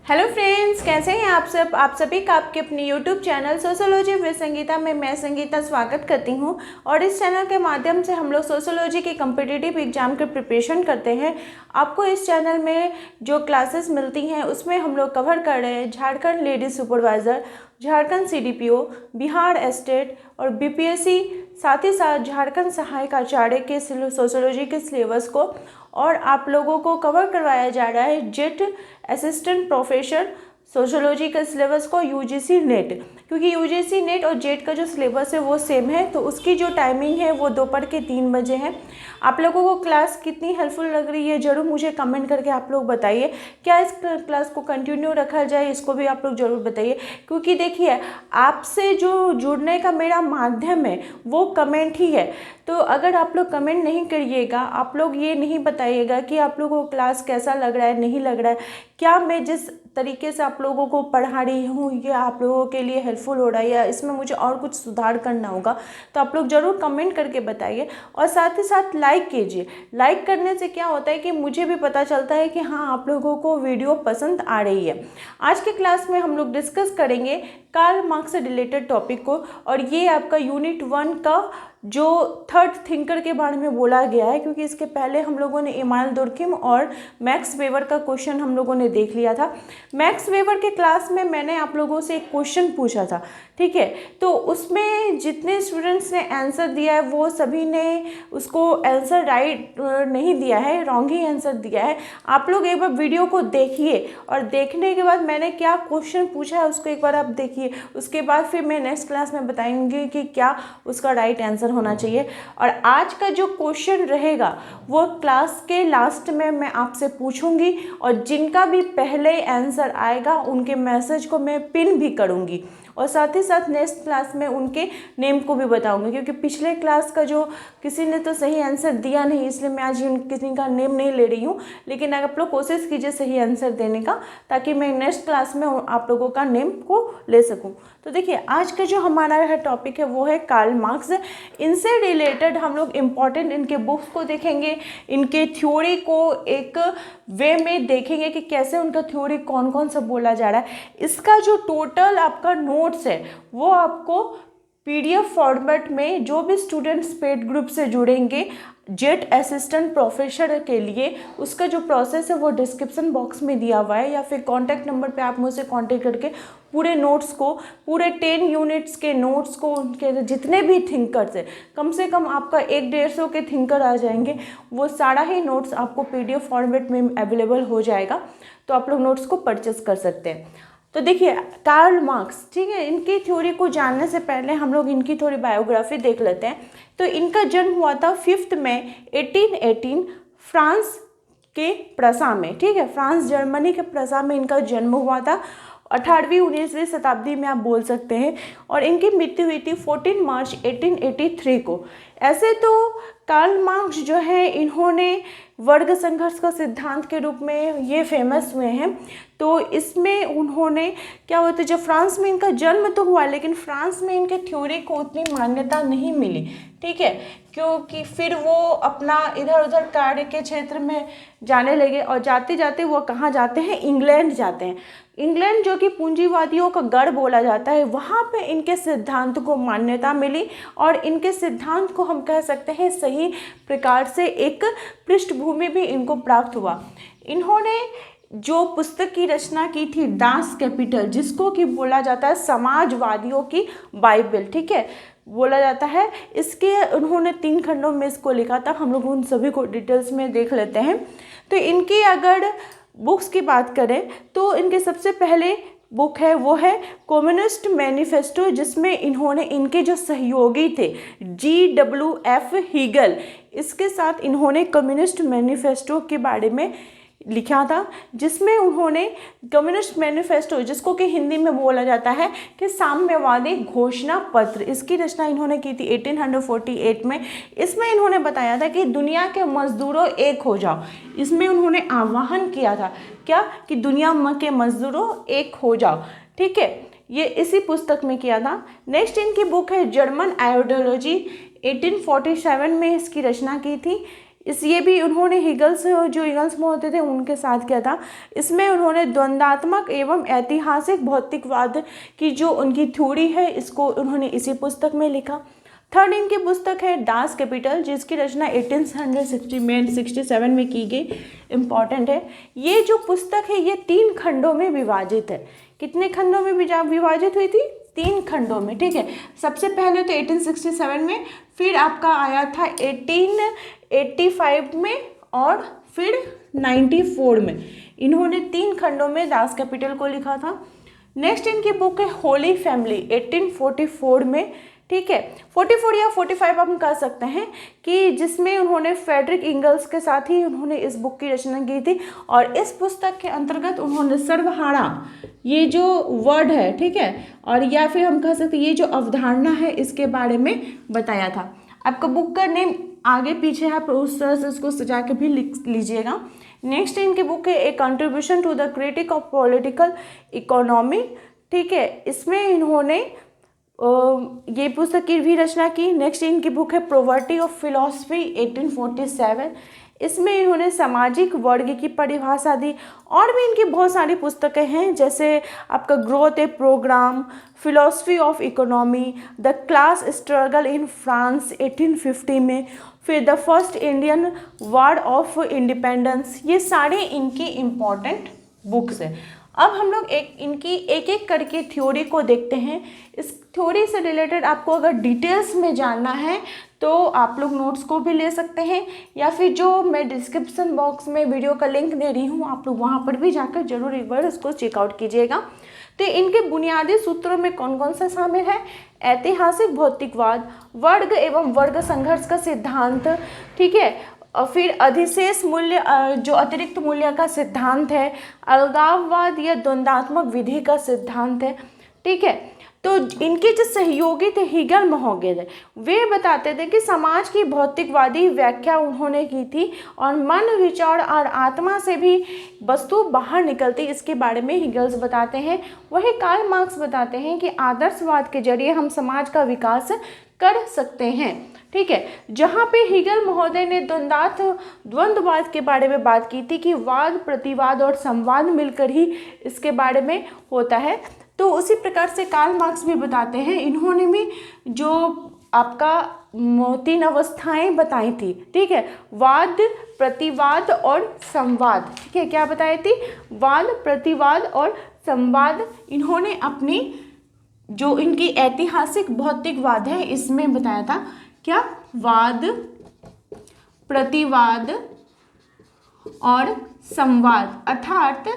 Hello friends, कैसे हैं आप सब। आप सभी का आपके अपनी YouTube channel sociology with Sangeeta में मैं संगीता स्वागत करती हूं। और इस चैनल के माध्यम से हम लोग सोशियोलॉजी के कम्पिटिटिव एग्जाम के प्रिपरेशन करते हैं। आपको इस चैनल में जो क्लासेस मिलती हैं उसमें हम लोग कवर कर रहे हैं Jharkhand ladies supervisor, Jharkhand CDPO, Bihar estate और BPSC, साथ ही साथ झारखंड सहायक आचार्य के सोशियोलॉजी के सिलेबस को। और आप लोगों को कवर करवाया जा रहा है जेट असिस्टेंट प्रोफेसर सोशियोलॉजी का सिलेबस को UGC नेट, क्योंकि UGC नेट और जेट का जो सिलेबस है वो सेम है। तो उसकी जो टाइमिंग है वो दोपहर के 3 बजे है। आप लोगों को क्लास कितनी हेल्पफुल लग रही है ज़रूर मुझे कमेंट करके आप लोग बताइए। क्या इस क्लास को कंटिन्यू रखा जाए, इसको भी आप लोग ज़रूर बताइए। क्योंकि देखिए, आपसे जो जुड़ने का मेरा माध्यम है वो कमेंट ही है। तो अगर आप लोग कमेंट नहीं करिएगा, आप लोग ये नहीं बताइएगा कि आप लोगों को क्लास कैसा लग रहा है, नहीं लग रहा है, क्या मैं जिस तरीके से आप लोगों को पढ़ा रही हूँ ये आप लोगों के लिए हेल्पफुल हो रहा है या इसमें मुझे और कुछ सुधार करना होगा, तो आप लोग ज़रूर कमेंट करके बताइए। और साथ ही साथ लाइक कीजिए। लाइक करने से क्या होता है कि मुझे भी पता चलता है कि हाँ, आप लोगों को वीडियो पसंद आ रही है। आज के क्लास में हम लोग डिस्कस करेंगे कार्ल मार्क्स से रिलेटेड टॉपिक को। और ये आपका यूनिट 1 का जो थर्ड थिंकर के बारे में बोला गया है, क्योंकि इसके पहले हम लोगों ने इमानुएल दुर्खिम और मैक्स वेबर का क्वेश्चन हम लोगों ने देख लिया था। मैक्स वेबर के क्लास में मैंने आप लोगों से एक क्वेश्चन पूछा था, ठीक है। तो उसमें जितने स्टूडेंट्स ने आंसर दिया है वो सभी ने उसको आंसर राइट नहीं दिया है, रॉन्ग ही आंसर दिया है। आप लोग एक बार वीडियो को देखिए और देखने के बाद मैंने क्या क्वेश्चन पूछा है उसको एक बार आप देखिए। उसके बाद फिर मैं नेक्स्ट क्लास में बताएंगे कि क्या उसका राइट आंसर होना चाहिए। और आज का जो क्वेश्चन रहेगा वो क्लास के लास्ट में मैं आपसे पूछूंगी, और जिनका भी पहले आंसर आएगा उनके मैसेज को मैं पिन भी करूंगी। और साथ ही साथ नेक्स्ट क्लास में उनके नेम को भी बताऊंगी, क्योंकि पिछले क्लास का जो किसी ने तो सही आंसर दिया नहीं, इसलिए मैं आज किसी का नेम नहीं ले रही हूँ। लेकिन अगर आप लोग कोशिश कीजिए सही आंसर देने का, ताकि मैं नेक्स्ट क्लास में आप लोगों का नेम को ले सकूँ। तो देखिए, आज का जो हमारा टॉपिक है वो है कार्ल मार्क्स। इनसे रिलेटेड हम लोग इम्पॉर्टेंट इनके बुक्स को देखेंगे, इनके थ्योरी को एक वे में देखेंगे कि कैसे उनका थ्योरी कौन कौन सा बोला जा रहा है। इसका जो टोटल आपका नोट्स है वो आपको PDF फॉर्मेट में, जो भी स्टूडेंट्स पेड ग्रुप से जुड़ेंगे जेट असिस्टेंट प्रोफेसर के लिए, उसका जो प्रोसेस है वो डिस्क्रिप्शन बॉक्स में दिया हुआ है, या फिर कॉन्टैक्ट नंबर पे आप मुझसे कॉन्टैक्ट करके पूरे नोट्स को, पूरे 10 यूनिट्स के नोट्स को, उनके जितने भी थिंकर्स है, कम से कम आपका 150 के थिंकर आ जाएंगे, वो सारा ही नोट्स आपको PDF फॉर्मेट में अवेलेबल हो जाएगा। तो आप लोग नोट्स को परचेस कर सकते हैं। तो देखिए, कार्ल मार्क्स, ठीक है, इनकी थ्योरी को जानने से पहले हम लोग इनकी थोड़ी बायोग्राफी देख लेते हैं। तो इनका जन्म हुआ था 5 मई 1818 फ्रांस के प्रसा में, ठीक है, फ्रांस जर्मनी के प्रसा में इनका जन्म हुआ था। 18वीं 19वीं शताब्दी में आप बोल सकते हैं। और इनकी मृत्यु हुई थी 14 मार्च 1883 को। ऐसे तो कार्ल मार्क्स जो है इन्होंने वर्ग संघर्ष का सिद्धांत के रूप में ये फेमस हुए हैं। तो इसमें उन्होंने क्या होता है, जब फ्रांस में इनका जन्म तो हुआ, लेकिन फ्रांस में इनके थ्योरी को उतनी मान्यता नहीं मिली, ठीक है, क्योंकि फिर वो अपना इधर उधर कार्य के क्षेत्र में जाने लगे। और जाते जाते वो कहाँ जाते हैं, इंग्लैंड जाते हैं। इंग्लैंड जो कि पूंजीवादियों का गढ़ बोला जाता है, वहाँ पे इनके सिद्धांत को मान्यता मिली। और इनके सिद्धांत को हम कह सकते हैं सही प्रकार से एक पृष्ठभूमि भी इनको प्राप्त हुआ। इन्होंने जो पुस्तक की रचना की थी डास कैपिटल, जिसको कि बोला जाता है समाजवादियों की बाइबल, ठीक है, बोला जाता है। इसके उन्होंने 3 खंडों में इसको लिखा था। हम लोग उन सभी को डिटेल्स में देख लेते हैं। तो इनकी अगर बुक्स की बात करें तो इनके सबसे पहले बुक है वो है कम्युनिस्ट मैनिफेस्टो, जिसमें इन्होंने इनके जो सहयोगी थे GWF हीगल, इसके साथ इन्होंने कम्युनिस्ट मैनिफेस्टो के बारे में लिखा था, जिसमें उन्होंने कम्युनिस्ट मैनिफेस्टो, जिसको कि हिंदी में बोला जाता है कि साम्यवादी घोषणा पत्र, इसकी रचना इन्होंने की थी 1848 में। इसमें इन्होंने बताया था कि दुनिया के मजदूरों एक हो जाओ। इसमें उन्होंने आह्वान किया था क्या, कि दुनिया के मजदूरों एक हो जाओ, ठीक है, ये इसी पुस्तक में किया था। नेक्स्ट इनकी बुक है जर्मन आइडियोलॉजी, 1847 में इसकी रचना की थी। ये भी उन्होंने हीगल्स जो ईगल्स में होते थे उनके साथ किया था। इसमें उन्होंने द्वंद्वात्मक एवं ऐतिहासिक भौतिकवाद की जो उनकी थ्योरी है इसको उन्होंने इसी पुस्तक में लिखा। थर्ड इनकी पुस्तक है डास कैपिटल, जिसकी रचना 1867 में की गई, इम्पॉर्टेंट है। ये जो पुस्तक है ये 3 खंडों में विभाजित है। कितने खंडों में विभाजित हुई थी? 3 खंडों में, ठीक है। सबसे पहले तो 1867 में, फिर आपका आया था 1885 में और फिर 94 में। इन्होंने 3 खंडों में डास कैपिटल को लिखा था। नेक्स्ट इनकी बुक है होली फैमिली 1844 में, ठीक है। 44 या 45 हम कह सकते हैं, कि जिसमें उन्होंने फ्रेडरिक इंगल्स के साथ ही उन्होंने इस बुक की रचना की थी। और इस पुस्तक के अंतर्गत उन्होंने सर्वहारा ये जो वर्ड है, ठीक है, और या फिर हम कह सकते हैं ये जो अवधारणा है इसके बारे में बताया था। आपका बुक का नेम आगे पीछे आप उस तरह से उसको सजा के भी लिख लीजिएगा। नेक्स्ट इनकी बुक है a contribution to the critique of political economy, ठीक है। इसमें इन्होंने ये पुस्तक की भी रचना की। नेक्स्ट इनकी बुक है पॉवर्टी ऑफ फिलॉसफी 1847। इसमें इन्होंने सामाजिक वर्ग की परिभाषा दी। और भी इनकी बहुत सारी पुस्तकें हैं, जैसे आपका growth a programme, philosophy of economy, the class struggle in France 1850 में, फिर the first Indian war of independence. ये सारे इनकी इम्पॉर्टेंट बुक्स हैं। अब हम लोग इनकी एक एक करके थ्योरी को देखते हैं। इस थ्योरी से रिलेटेड आपको अगर डिटेल्स में जानना है तो आप लोग नोट्स को भी ले सकते हैं, या फिर जो मैं डिस्क्रिप्शन बॉक्स में वीडियो का लिंक दे रही हूँ आप लोग वहाँ पर भी जाकर जरूर एक बार उसको चेकआउट कीजिएगा। तो इनके बुनियादी सूत्रों में कौन कौन सा शामिल है? ऐतिहासिक भौतिकवाद, वर्ग एवं वर्ग संघर्ष का सिद्धांत, ठीक है, और फिर अधिशेष मूल्य जो अतिरिक्त मूल्य का सिद्धांत है, अलगाववाद या द्वंद्वात्मक विधि का सिद्धांत है, ठीक है। तो इनके जो सहयोगी थे हीगल महोगेल, वे बताते थे कि समाज की भौतिकवादी व्याख्या उन्होंने की थी और मन, विचार और आत्मा से भी वस्तु बाहर निकलती, इसके बारे में हीगल्स बताते हैं। वही कार्ल मार्क्स बताते हैं कि आदर्शवाद के जरिए हम समाज का विकास कर सकते हैं, ठीक है। जहाँ पे हीगल महोदय ने द्वंद्ववाद के बारे में बात की थी कि वाद, प्रतिवाद और संवाद मिलकर ही इसके बारे में होता है, तो उसी प्रकार से कार्ल मार्क्स भी बताते हैं। इन्होंने भी जो आपका 3 अवस्थाएं बताई थी, ठीक है, वाद, प्रतिवाद और संवाद, ठीक है। क्या बताई थी? वाद, प्रतिवाद और संवाद। इन्होंने अपनी जो इनकी ऐतिहासिक भौतिकवाद है इसमें बताया था। क्या? वाद, प्रतिवाद और संवाद। अर्थात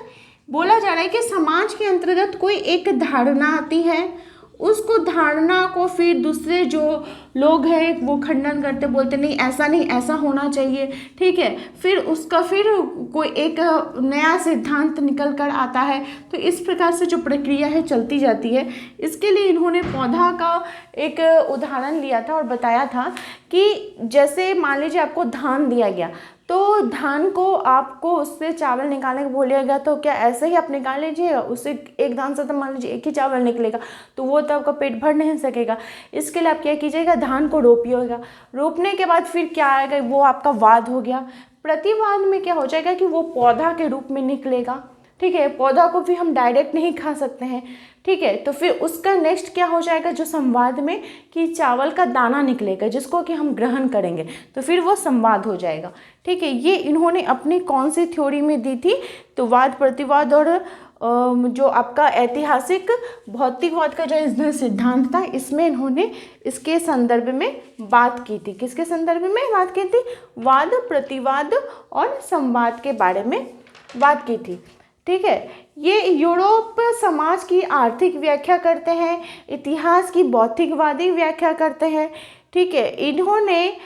बोला जा रहा है कि समाज के अंतर्गत कोई एक धारणा आती है, उसको धारणा को फिर दूसरे जो लोग हैं वो खंडन करते, बोलते नहीं ऐसा नहीं, ऐसा होना चाहिए, ठीक है। फिर उसका फिर कोई एक नया सिद्धांत निकल कर आता है। तो इस प्रकार से जो प्रक्रिया है चलती जाती है। इसके लिए इन्होंने पौधा का एक उदाहरण लिया था और बताया था कि जैसे मान लीजिए आपको धान दिया गया, तो धान को आपको उससे चावल निकालने को बोलिया गया, तो क्या ऐसे ही आप निकाल लीजिएगा? उससे एक धान से तो मान लीजिए एक ही चावल निकलेगा, तो वो तो आपका पेट भर नहीं सकेगा। इसके लिए आप क्या कीजिएगा? धान को रोपिएगा। रोपने के बाद फिर क्या आएगा? वो आपका वाद हो गया। प्रतिवाद में क्या हो जाएगा कि वो पौधा के रूप में निकलेगा, ठीक है। पौधा को भी हम डायरेक्ट नहीं खा सकते हैं, ठीक है। तो फिर उसका नेक्स्ट क्या हो जाएगा जो संवाद में, कि चावल का दाना निकलेगा जिसको कि हम ग्रहण करेंगे, तो फिर वो संवाद हो जाएगा, ठीक है। ये इन्होंने अपनी कौन सी थ्योरी में दी थी? तो वाद, प्रतिवाद और जो आपका ऐतिहासिक भौतिकवाद का जो इसमें सिद्धांत था, इसमें इन्होंने इसके संदर्भ में बात की थी। किसके संदर्भ में बात की थी? वाद, प्रतिवाद और संवाद के बारे में बात की थी, ठीक है। ये यूरोप समाज की आर्थिक व्याख्या करते हैं, इतिहास की भौतिकवादी व्याख्या करते हैं, ठीक है। इन्होंने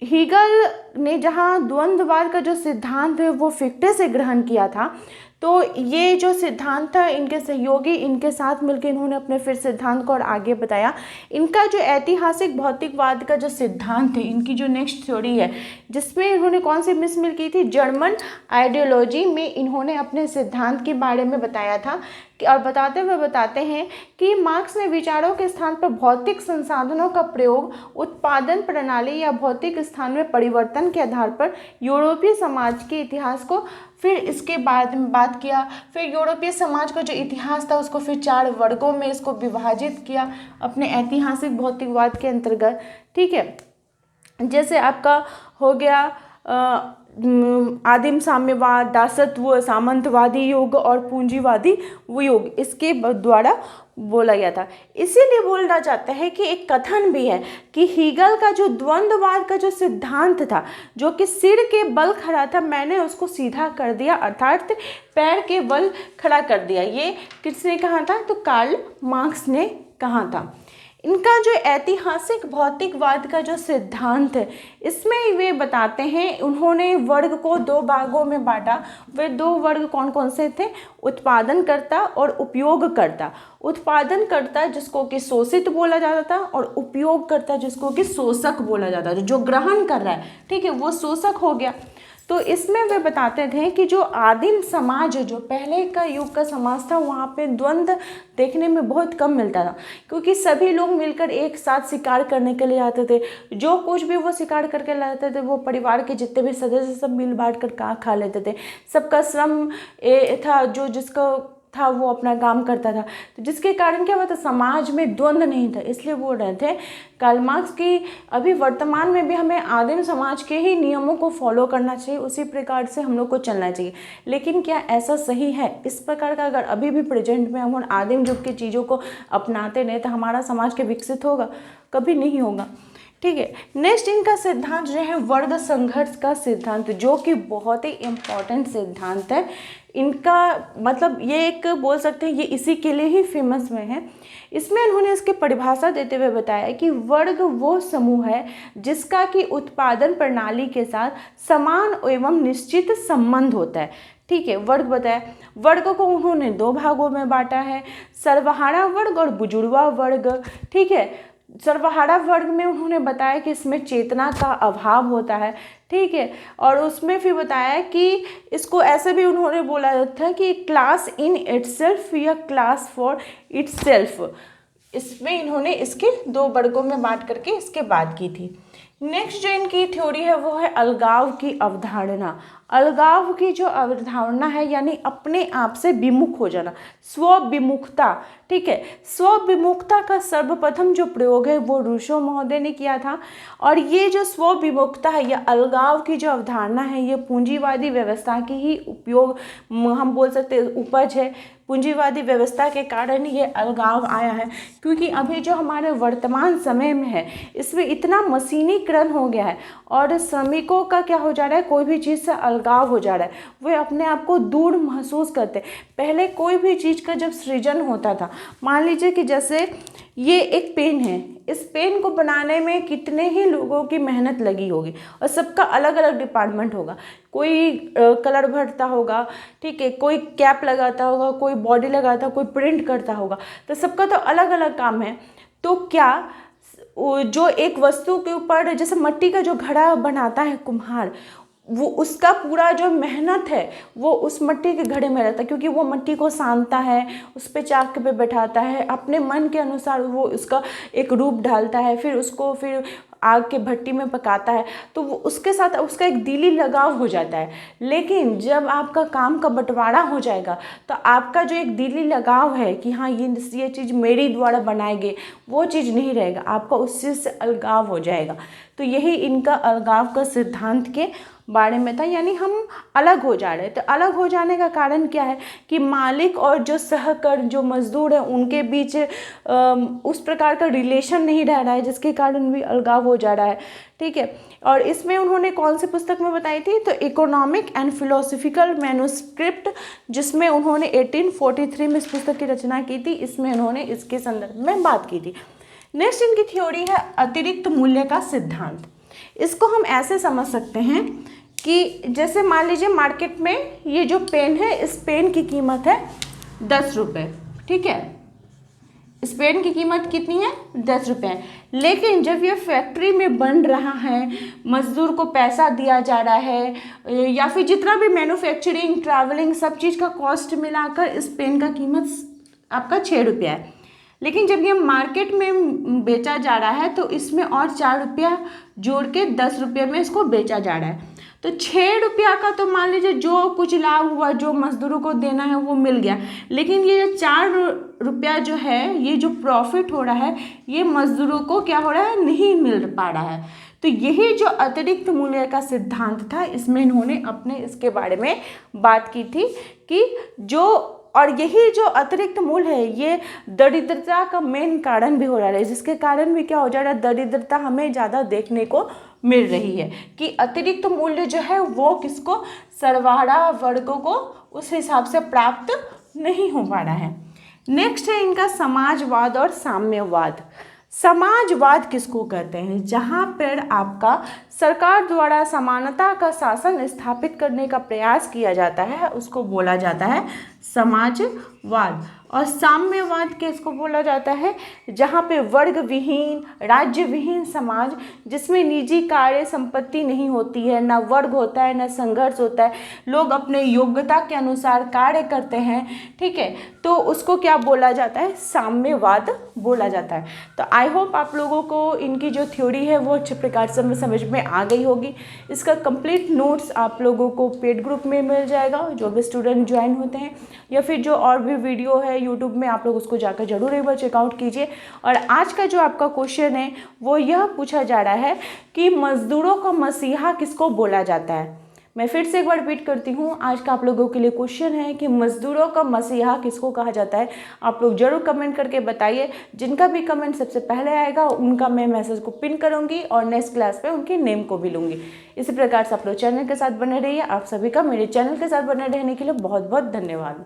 हीगल ने जहाँ द्वंद्ववाद का जो सिद्धांत है वो फिक्टे से ग्रहण किया था, तो ये जो सिद्धांत था इनके सहयोगी इनके साथ मिलकर इन्होंने अपने फिर सिद्धांत को और आगे बताया। इनका जो ऐतिहासिक भौतिकवाद का जो सिद्धांत है, इनकी जो नेक्स्ट थ्योरी है, जिसमें इन्होंने कौन सी मिसमिल की थी? जर्मन आइडियोलॉजी में इन्होंने अपने सिद्धांत के बारे में बताया था और बताते हुए बताते हैं कि मार्क्स ने विचारों के स्थान पर भौतिक संसाधनों का प्रयोग, उत्पादन प्रणाली या भौतिक स्थान में परिवर्तन के आधार पर यूरोपीय समाज के इतिहास को फिर इसके बाद में बात किया। फिर यूरोपीय समाज का जो इतिहास था उसको फिर 4 वर्गों में इसको विभाजित किया अपने ऐतिहासिक भौतिकवाद के अंतर्गत। ठीक है, जैसे आपका हो गया आदिम साम्यवाद, दासत्व, सामंतवादी युग और पूंजीवादी युग, इसके द्वारा बोला गया था। इसीलिए बोला जाता है कि एक कथन भी है कि हीगल का जो द्वंद्ववाद का जो सिद्धांत था, जो कि सिर के बल खड़ा था, मैंने उसको सीधा कर दिया, अर्थात पैर के बल खड़ा कर दिया। ये किसने कहा था? तो कार्ल मार्क्स ने कहा था। इनका जो ऐतिहासिक भौतिकवाद का जो सिद्धांत है, इसमें वे बताते हैं, उन्होंने वर्ग को 2 भागों में बांटा। वे 2 वर्ग कौन कौन से थे? उत्पादनकर्ता और उपयोगकर्ता। उत्पादनकर्ता जिसको कि शोषित बोला जाता था, और उपयोगकर्ता जिसको कि शोषक बोला जाता था। जो ग्रहण कर रहा है, ठीक है, वो शोषक हो गया। तो इसमें वे बताते थे कि जो आदिम समाज, जो पहले का युग का समाज था, वहाँ पे द्वंद्व देखने में बहुत कम मिलता था, क्योंकि सभी लोग मिलकर एक साथ शिकार करने के लिए आते थे। जो कुछ भी वो शिकार करके लाते थे, वो परिवार के जितने भी सदस्य सब मिल बांट कर खा लेते थे। सबका श्रम था, जो जिसका था वो अपना काम करता था। तो जिसके कारण क्या हुआ था? समाज में द्वंद्व नहीं था। इसलिए बोल रहे थे कार्ल मार्क्स की अभी वर्तमान में भी हमें आदिम समाज के ही नियमों को फॉलो करना चाहिए, उसी प्रकार से हम लोग को चलना चाहिए। लेकिन क्या ऐसा सही है? इस प्रकार का अगर अभी भी प्रेजेंट में हम आदिम युग की चीज़ों को अपनाते नहीं तो हमारा समाज के विकसित होगा? कभी नहीं होगा। ठीक है, नेक्स्ट इनका सिद्धांत जो है वर्ग संघर्ष का सिद्धांत, जो कि बहुत ही इम्पॉर्टेंट सिद्धांत है। इनका मतलब ये एक बोल सकते हैं, ये इसी के लिए ही फेमस हुए हैं। इसमें उन्होंने इसकी परिभाषा देते हुए बताया कि वर्ग वो समूह है जिसका कि उत्पादन प्रणाली के साथ समान एवं निश्चित संबंध होता है। ठीक है, वर्ग बताया। वर्ग को उन्होंने 2 भागों में बांटा है, सर्वहारा वर्ग और बुजुर्गा वर्ग। ठीक है, सर्वहारा वर्ग में उन्होंने बताया कि इसमें चेतना का अभाव होता है। ठीक है, और उसमें फिर बताया कि इसको ऐसे भी उन्होंने बोला था कि क्लास इन इटसेल्फ या क्लास फॉर इटसेल्फ। इसमें इन्होंने इसके 2 वर्गों में बांट करके इसके बात की थी। नेक्स्ट जो इनकी थ्योरी है वो है अलगाव की अवधारणा। अलगाव की जो अवधारणा है यानी अपने आप से विमुख हो जाना, स्वविमुखता। ठीक है, स्वविमुखता का सर्वप्रथम जो प्रयोग है वो रूसो महोदय ने किया था। और ये जो स्वविमुखता है या अलगाव की जो अवधारणा है, ये पूंजीवादी व्यवस्था की ही उपयोग हम बोल सकते हैं उपज है। पूंजीवादी व्यवस्था के कारण ये अलगाव आया है, क्योंकि अभी जो हमारे वर्तमान समय में है इसमें इतना मशीनीकरण हो गया है और श्रमिकों का क्या हो जा रहा है, कोई भी चीज़ से अलगाव हो जा रहा है। वे अपने आप को दूर महसूस करते। पहले कोई भी चीज़ का जब सृजन होता था, मान लीजिए कि जैसे ये एक पेन है, इस पेन को बनाने में कितने ही लोगों की मेहनत लगी होगी और सबका अलग अलग डिपार्टमेंट होगा। कोई कलर भरता होगा, ठीक है, कोई कैप लगाता होगा, कोई बॉडी लगाता, कोई प्रिंट करता होगा, तो सबका तो अलग अलग काम है। तो क्या जो एक वस्तु के ऊपर जैसे मिट्टी का जो घड़ा बनाता है कुम्हार, वो उसका पूरा जो मेहनत है वो उस मिट्टी के घड़े में रहता है, क्योंकि वो मिट्टी को सानता है, उस पे चाक पे बैठाता है, अपने मन के अनुसार वो उसका एक रूप ढालता है, फिर उसको फिर आग के भट्टी में पकाता है, तो वो उसके साथ उसका एक दिली लगाव हो जाता है। लेकिन जब आपका काम का बंटवारा हो जाएगा तो आपका जो एक दिली लगाव है कि हाँ ये चीज़ मेरी द्वारा बनाई गई, वो चीज़ नहीं रहेगा, आपका उस चीज़ से अलगाव हो जाएगा। तो यही इनका अलगाव का सिद्धांत के बारे में था, यानी हम अलग हो जा रहे। तो अलग हो जाने का कारण क्या है कि मालिक और जो सहकर्मी जो मजदूर है उनके बीच उस प्रकार का रिलेशन नहीं रह रहा है, जिसके कारण भी अलगाव हो जा रहा है। ठीक है, और इसमें उन्होंने कौन सी पुस्तक में बताई थी, तो इकोनॉमिक एंड फिलोसफिकल मैन्युस्क्रिप्ट, जिसमें उन्होंने 1843 में इस पुस्तक की रचना की थी। इसमें उन्होंने इसके संदर्भ में बात की थी। नेक्स्ट इनकी थ्योरी है अतिरिक्त मूल्य का सिद्धांत। इसको हम ऐसे समझ सकते हैं कि जैसे मान लीजिए मार्केट में ये जो पेन है, इस पेन की कीमत है 10 रुपये। ठीक है, स्पेन की कीमत कितनी है? 10 रुपये। लेकिन जब ये फैक्ट्री में बन रहा है, मजदूर को पैसा दिया जा रहा है, या फिर जितना भी मैन्युफैक्चरिंग, ट्रैवलिंग, सब चीज़ का कॉस्ट मिलाकर इस पेन का कीमत आपका 6 रुपया है। लेकिन जब ये मार्केट में बेचा जा रहा है तो इसमें और 4 रुपया जोड़ के 10 रुपये में इसको बेचा जा रहा है। तो 6 रुपया का तो मान लीजिए जो कुछ लाभ हुआ, जो मजदूरों को देना है वो मिल गया, लेकिन ये 4 रुपया जो है, ये जो प्रॉफिट हो रहा है, ये मजदूरों को क्या हो रहा है? नहीं मिल पा रहा है। तो यही जो अतिरिक्त मूल्य का सिद्धांत था, इसमें इन्होंने अपने इसके बारे में बात की थी कि जो, और यही जो अतिरिक्त मूल्य है ये दरिद्रता का मेन कारण भी हो रहा है, जिसके कारण भी क्या हो जा रहा है? दरिद्रता हमें ज़्यादा देखने को मिल रही है कि अतिरिक्त मूल्य जो है वो किसको? सर्वहारा वर्गों को उस हिसाब से प्राप्त नहीं हो पा रहा है। नेक्स्ट है इनका समाजवाद और साम्यवाद। समाजवाद किसको कहते हैं? जहाँ पर आपका सरकार द्वारा समानता का शासन स्थापित करने का प्रयास किया जाता है, उसको बोला जाता है समाजवाद। और साम्यवाद किसको बोला जाता है? जहाँ पे वर्ग विहीन, राज्य विहीन समाज, जिसमें निजी कार्य संपत्ति नहीं होती है, ना वर्ग होता है, ना संघर्ष होता है, लोग अपने योग्यता के अनुसार कार्य करते हैं, ठीक है, तो उसको क्या बोला जाता है? साम्यवाद बोला जाता है। तो आई होप आप लोगों को इनकी जो थ्योरी है वो अच्छे प्रकार से समझ में आ गई होगी। इसका कंप्लीट नोट्स आप लोगों को पेड ग्रुप में मिल जाएगा, जो भी स्टूडेंट ज्वाइन होते हैं, या फिर जो और भी वीडियो है यूट्यूब में, आप लोग उसको जाकर जरूर एक बार चेकआउट कीजिए। और आज का जो आपका क्वेश्चन है वो यह पूछा जा रहा है कि मजदूरों का मसीहा किसको बोला जाता है। मैं फिर से एक बार रिपीट करती हूँ, आज का आप लोगों के लिए क्वेश्चन है कि मजदूरों का मसीहा किसको कहा जाता है। आप लोग जरूर कमेंट करके बताइए। जिनका भी कमेंट सबसे पहले आएगा उनका मैं मैसेज को पिन करूँगी और नेक्स्ट क्लास में उनके नेम को भी लूँगी। इसी प्रकार से आप लोग चैनल के साथ बने रहिए। आप सभी का मेरे चैनल के साथ बने रहने के लिए बहुत बहुत धन्यवाद।